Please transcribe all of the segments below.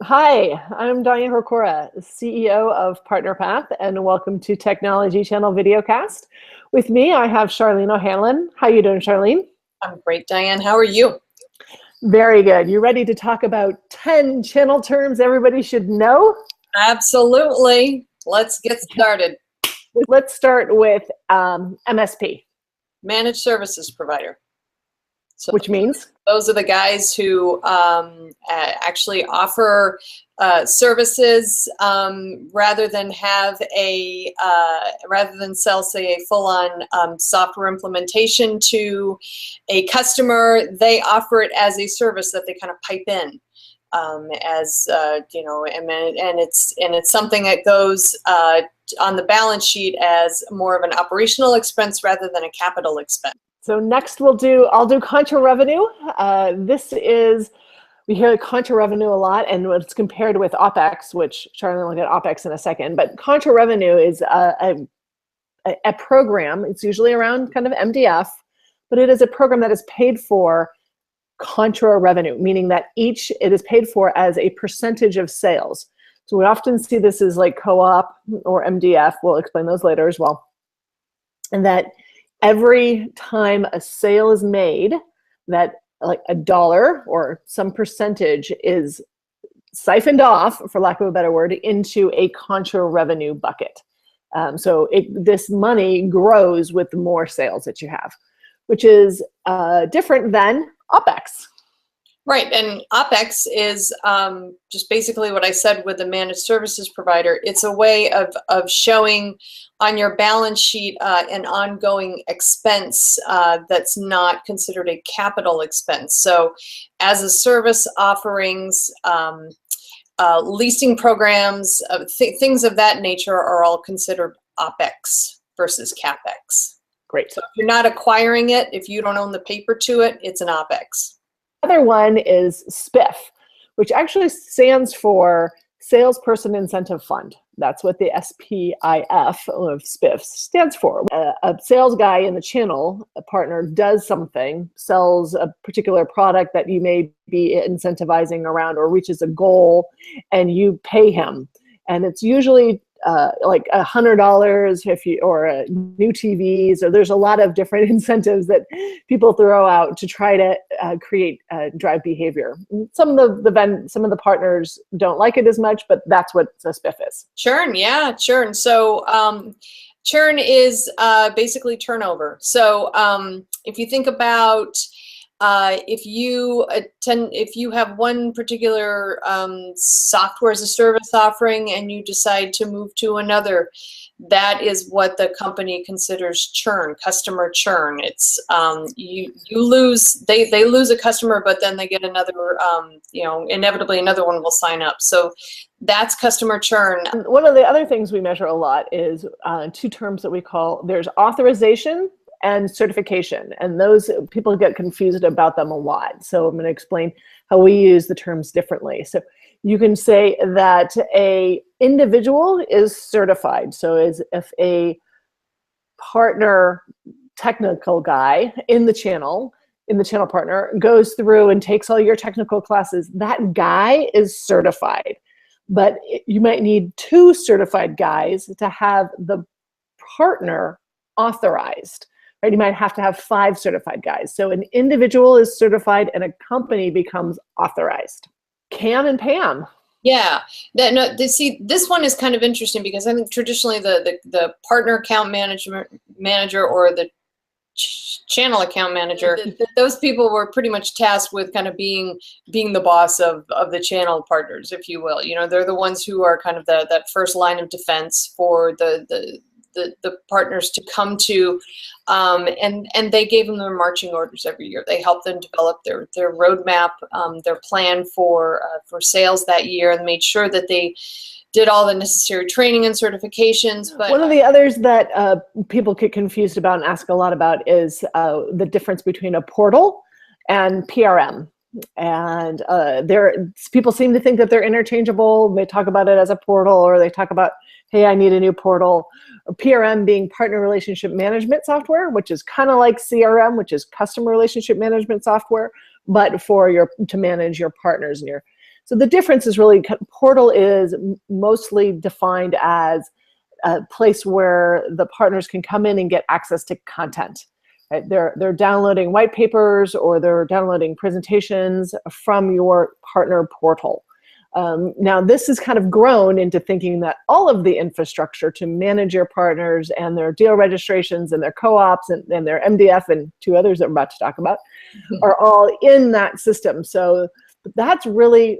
Hi, I'm Diane Rocora, CEO of PartnerPath, and welcome to Technology Channel Videocast. With me, I have Charlene O'Hanlon. How you doing, Charlene? I'm great, Diane. How are you? Very good. You ready to talk about 10 channel terms everybody should know? Absolutely. Let's get started. Let's start with MSP. Managed services provider. So which means? Those are the guys who actually offer services rather than sell, say, a full-on software implementation to a customer. They offer it as a service that they kind of pipe in. And it's something that goes on the balance sheet as more of an operational expense rather than a capital expense. So next I'll do Contra Revenue. We hear Contra Revenue a lot, and it's compared with OpEx, which Charlene will get OpEx in a second. But Contra Revenue is a program. It's usually around kind of MDF, but it is a program that is paid for contra revenue, meaning that it is paid for as a percentage of sales. So we often see this as like co-op or MDF. We'll explain those later as well. And that every time a sale is made, that like $1 or some percentage is siphoned off, for lack of a better word, into a contra revenue bucket. So this money grows with the more sales that you have, which is different than OpEx. Right, and OpEx is just basically what I said with the managed services provider. It's a way of showing on your balance sheet an ongoing expense that's not considered a capital expense. So as a service offerings, leasing programs, things of that nature are all considered OpEx versus CapEx. Great. So if you're not acquiring it, if you don't own the paper to it, it's an OpEx. Other one is SPIF, which actually stands for Salesperson Incentive Fund. That's what the SPIF of SPIF stands for. A sales guy in the channel, a partner, does something, sells a particular product that you may be incentivizing around or reaches a goal, and you pay him. And it's usually like $100 or new TVs, or there's a lot of different incentives that people throw out to try to drive behavior. Some of the partners don't like it as much, but that's what a SPIF is. Churn, yeah, churn. So churn is basically turnover. So if you think about if you have one particular software as a service offering and you decide to move to another, that is what the company considers churn, customer churn. It's you lose, they lose a customer, but then they get another, inevitably another one will sign up. So that's customer churn. One of the other things we measure a lot is two terms that we call, there's authorization and certification, and those people get confused about them a lot. So I'm going to explain how we use the terms differently. So you can say that a individual is certified. So as if a partner technical guy in the channel partner goes through and takes all your technical classes, that guy is certified. But you might need 2 certified guys to have the partner authorized. Right? You might have to have 5 certified guys. So an individual is certified and a company becomes authorized. CAM and PAM. Yeah, this one is kind of interesting because I think traditionally the partner account manager or the channel account manager, those people were pretty much tasked with kind of being the boss of the channel partners, if you will. They're the ones who are kind of that first line of defense for the partners to come to, and they gave them their marching orders every year. They helped them develop their roadmap, their plan for sales that year, and made sure that they did all the necessary training and certifications. But one of the others that people get confused about and ask a lot about is the difference between a portal and PRM. And people seem to think that they're interchangeable. They talk about it as a portal, or they talk about, hey, I need a new portal. Or PRM being partner relationship management software, which is kind of like CRM, which is customer relationship management software, but to manage your partners and your So the difference is really, portal is mostly defined as a place where the partners can come in and get access to content. Right? They're downloading white papers or they're downloading presentations from your partner portal. Now, this has kind of grown into thinking that all of the infrastructure to manage your partners and their deal registrations and their co-ops and their MDF and two others that we're about to talk about are all in that system. So that's really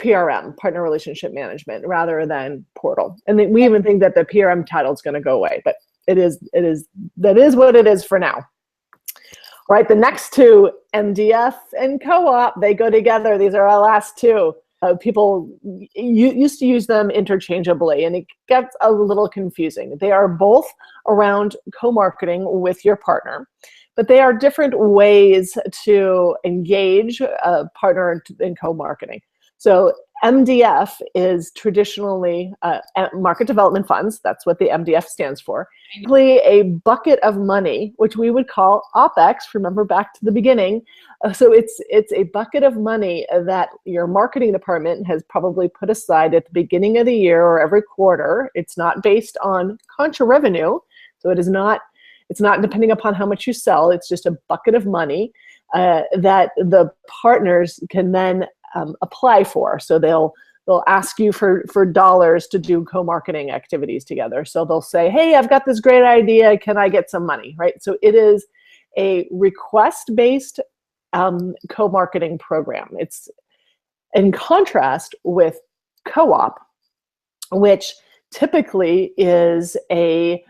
PRM, partner relationship management, rather than portal. And we even think that the PRM title is going to go away, but that is what it is for now. All right, the next two, MDF and co-op, they go together. These are our last two. People used to use them interchangeably, and it gets a little confusing. They are both around co-marketing with your partner, but they are different ways to engage a partner in co-marketing. So MDF is traditionally market development funds. That's what the MDF stands for. Basically a bucket of money, which we would call OpEx. Remember back to the beginning. So it's a bucket of money that your marketing department has probably put aside at the beginning of the year or every quarter. It's not based on contra revenue. So it's not depending upon how much you sell. It's just a bucket of money that the partners can then apply for. So they'll ask you for dollars to do co-marketing activities together. So they'll say, hey, I've got this great idea. Can I get some money? Right? So it is a request-based co-marketing program. It's in contrast with co-op, which typically is a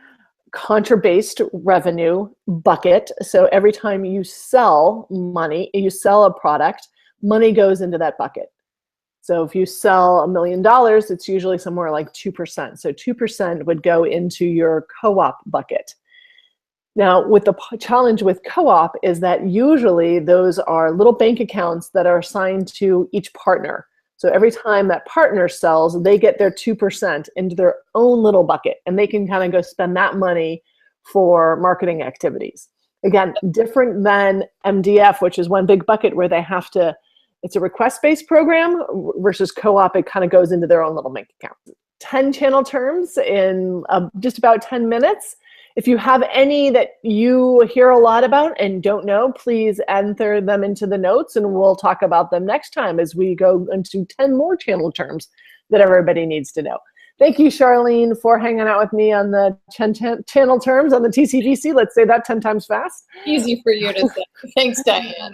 contra-based revenue bucket. So every time you sell a product, money goes into that bucket. So if you sell $1 million, it's usually somewhere like 2%. So 2% would go into your co-op bucket. Now, with the challenge with co-op is that usually those are little bank accounts that are assigned to each partner. So every time that partner sells, they get their 2% into their own little bucket, and they can kind of go spend that money for marketing activities. Again, different than MDF, which is one big bucket where they have to, it's a request-based program, versus co-op, it kind of goes into their own little bank account. 10 channel terms in just about 10 minutes. If you have any that you hear a lot about and don't know, please enter them into the notes, and we'll talk about them next time as we go into 10 more channel terms that everybody needs to know. Thank you, Charlene, for hanging out with me on the channel terms on the TCGC. Let's say that 10 times fast. Easy for you to say. Thanks, Diane.